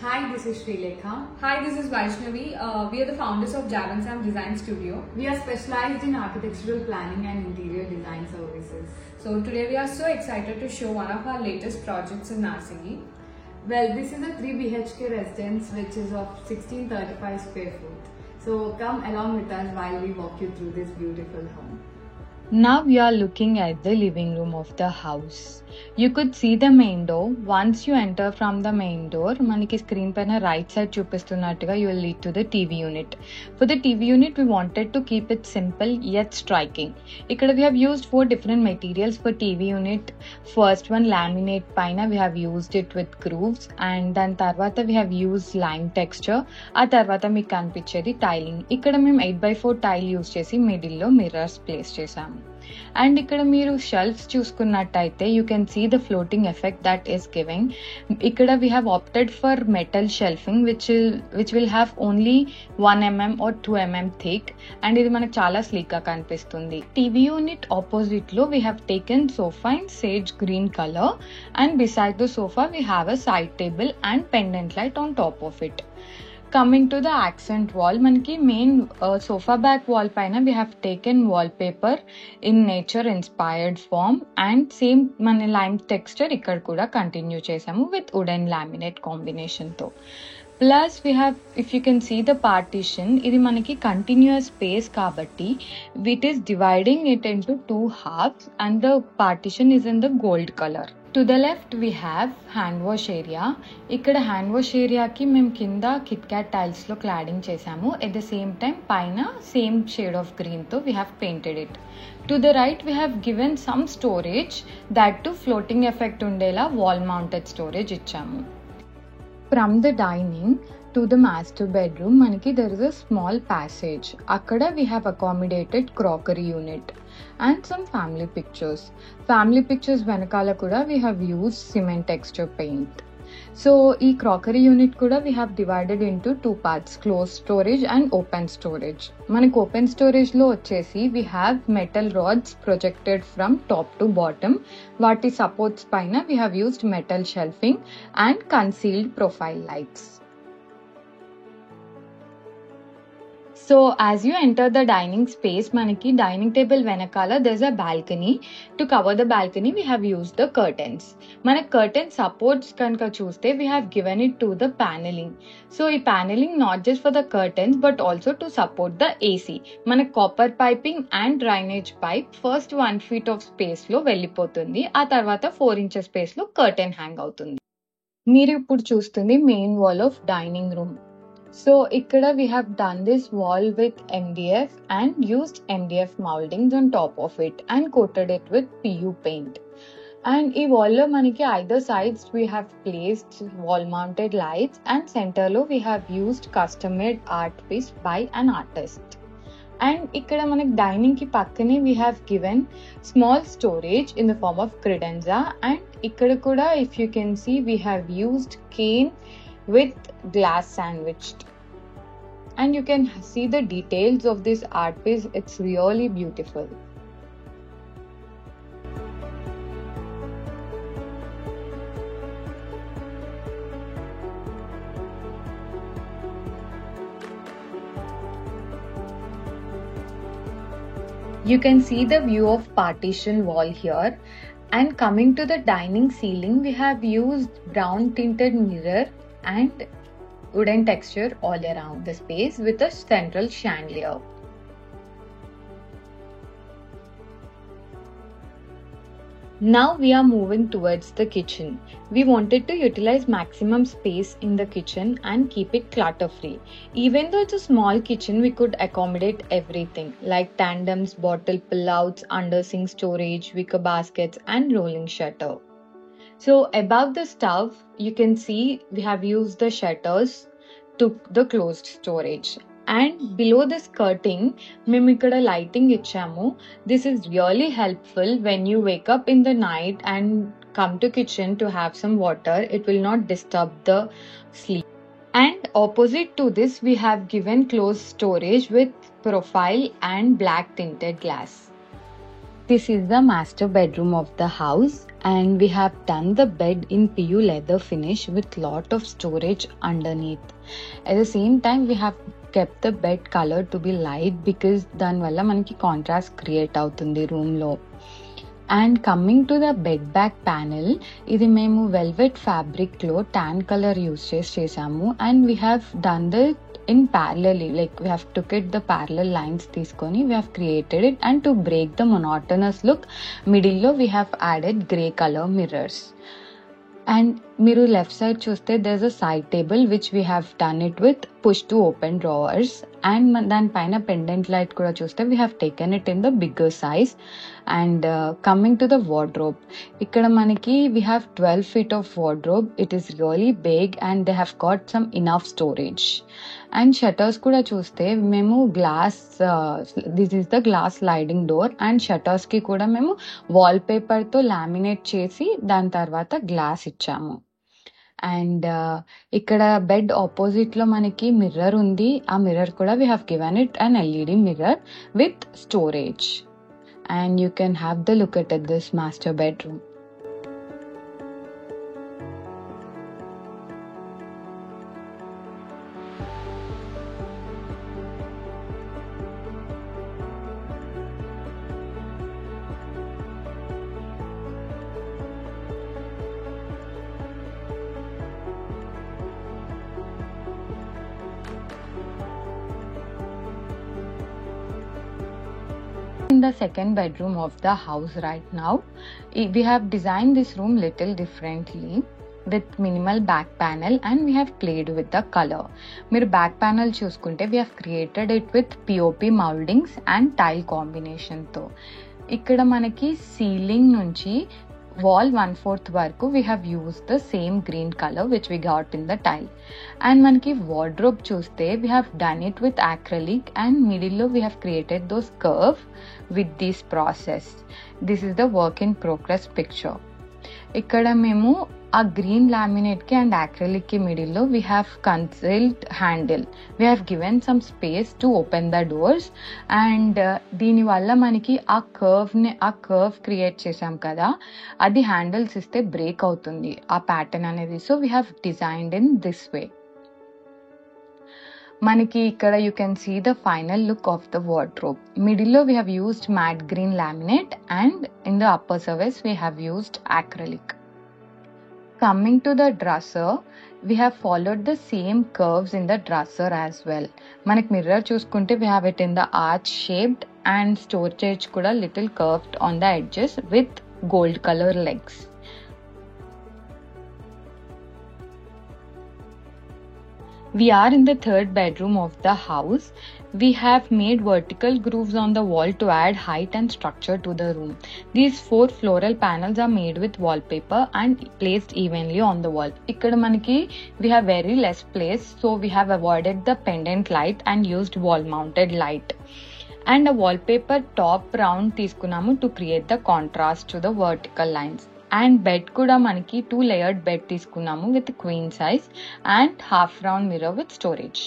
Hi, this is Srilekha. Hi, this is Vaishnavi. We are the founders of Javan Sam Design Studio. We are specialized in architectural planning and interior design services. So today we are so excited to show one of our latest projects in Narsingi. Well, this is a 3 BHK residence which is of 1635 square foot. So come along with us while we walk you through this beautiful home. Now we are looking at the living room of the house. You could see the main door. Once you enter from the main door, maniki screen paina right side చూపిస్తున్నట్టుగా you will lead to the TV unit. For the TV unit, we wanted to keep it simple yet striking. Ikkada we have used 4 different materials for TV unit. First one, laminate paina we have used it with grooves, and then tarvata we have used lime texture. ఆ తర్వాత మీకు కనిపించేది tiling. ఇక్కడ మేము 8x4 tile use చేసి middle లో mirrors place చేసాము. And ఇక్కడ మీరు షెల్ఫ్స్ చూసుకున్నట్టయితే you can see the floating effect that is giving. ఇక్కడ we have opted for metal shelving which will have only 1 mm or 2 mm thick, and ఇది మనకు చాలా స్లీక్ గా కనిపిస్తుంది. టీవీ యూనిట్ ఆపోజిట్ లో we have taken sofa in sage green colour, and beside the sofa we have a side table and pendant light on top of it. Coming to the accent wall, manaki main sofa back wall paina we have taken wallpaper in nature inspired form, and same మన lime texture ikkada kuda continue చేసాము with wooden laminate combination తో. Plus we have, if you can see the partition, ఇది మనకి continuous space కాబట్టి it is dividing it into 2 halves, and the partition is in the gold color. To the left we have hand wash area. ఇక్కడ hand wash ఏరియాకి మేము కింద Kit Kat tiles లో cladding చేసాము. At the same time పైన same shade of green తో we have painted it. To the right we have given some storage, that to floating effect ఉండేలా wall mounted storage ఇచ్చాము. From the dining to the master bedroom, manaki there is a small passage. Akkada we have accommodated crockery unit and some family pictures. Family pictures venakala kuda we have used cement texture paint. So ee crockery unit kuda we have divided into 2 parts, closed storage and open storage. Manaku open storage lo vachesi we have metal rods projected from top to bottom. Vaati supports paina we have used metal shelving and concealed profile lights. So as you enter the dining space, manaki dining table venakala there's a balcony. To cover the balcony we have used the curtains. Mana curtain supports kanka chuste we have given it to the paneling. So ee paneling not just for the curtains but also to support the AC. Mana copper piping and drainage pipe first 1 feet of space lo vellipotundi, aa tarvata 4 inches space lo curtain hang avutundi. Meer ippudu chustundi main wall of dining room. So ikkada we have done this wall with MDF and used MDF moldings on top of it and coated it with PU paint. And ee wall lo maniki either sides we have placed wall mounted lights, and center lo we have used custom made art piece by an artist. And ikkada manak dining ki pakkane we have given small storage in the form of credenza, and ikkada kuda if you can see we have used cane with glass sandwiched, and you can see the details of this art piece. It's really beautiful. You can see the view of partition wall here. And coming to the dining ceiling, we have used brown tinted mirror and wooden texture all around the space with a central chandelier. Now we are moving towards the kitchen. We wanted to utilize maximum space in the kitchen and keep it clutter free. Even though it's a small kitchen, we could accommodate everything like tandems, bottle pull-outs, under sink storage, wicker baskets and rolling shutter. So above the stove, you can see we have used the shutters to the closed storage. And below the skirting, మేము ఇక్కడ lighting ఇచ్చాము. This is really helpful when you wake up in the night and come to kitchen to have some water. It will not disturb the sleep. And opposite to this, we have given closed storage with profile and black tinted glass. This is the master bedroom of the house, and we have done the bed in PU leather finish with lot of storage underneath. At the same time, we have kept the bed color to be light because దాని వల్ల మనకి contrast create అవుతుంది room లో. And coming to the bed back panel, ఇది మేము velvet fabric లో tan colour use చేసాము. And we have done the in parallelly, like we have took it the parallel lines తీసుకొని we have created it, and to break the monotonous look, middle లో we have added grey color mirrors. And మీరు left side చూస్తే there's a side table which we have done it with push to open drawers, and దానిపైన pendant light కూడా చూస్తే we have taken it in the bigger size. And coming to the wardrobe, ఇక్కడ మనకి we have 12 feet of wardrobe. It is really big and they have got some enough storage. And shutters కూడా చూస్తే మేము glass, this is the glass sliding door, and షటర్స్కి కూడా మేము wall పేపర్తో laminate చేసి దాని తర్వాత గ్లాస్ ఇచ్చాము. అండ్ ఇక్కడ బెడ్ ఆపోజిట్లో మనకి మిర్రర్ ఉంది. ఆ మిర్రర్ కూడా we have given it an LED mirror with storage. And you can have the look at this master bedroom. In the second bedroom of the house right now, we have designed this room little differently with minimal back panel, and we have played with the color. మీరు back panel చూసుకుంటే we have created it with POP moldings and tile combination తో. ఇక్కడ మనకి ceiling నుంచి wall 1/4 వరకు we have used the same green color which we got in the tile. And మనకి wardrobe చూస్తే we have done it with acrylic, and middle లో we have created those curve with this process. This is the work in progress picture. ఇక్కడ మేము ఆ green laminate కి and acrylic కి middle లో we have concealed handle. We have given some space to open the doors, and దీనివల్ల మనకి ఆ curve create చేసాం కదా, అది హ్యాండిల్స్ ఇస్తే బ్రేక్ అవుతుంది ఆ ప్యాటర్న్ అనేది. So we have designed in this way. మనకి ఇక్కడ you can see the final look of the wardrobe. మిడిల్లో we have used matte green laminate, and in the upper surface we have used acrylic. Coming to the dresser, we have followed the same curves in the dresser as well. మనకి mirror చూసుకుంటే we have it in the arch shaped, and storage kuda little curved on the edges with gold color legs. We are in the third bedroom of the house. We have made vertical grooves on the wall to add height and structure to the room. These 4 floral panels are made with wallpaper and placed evenly on the wall. Ikkada manaki we have very less place, so we have avoided the pendant light and used wall mounted light. And a wallpaper top round తీసుకున్నాము to create the contrast to the vertical lines. And bed kuda manaki 2 layered bed తీసుకున్నాము with queen size and half round mirror with storage.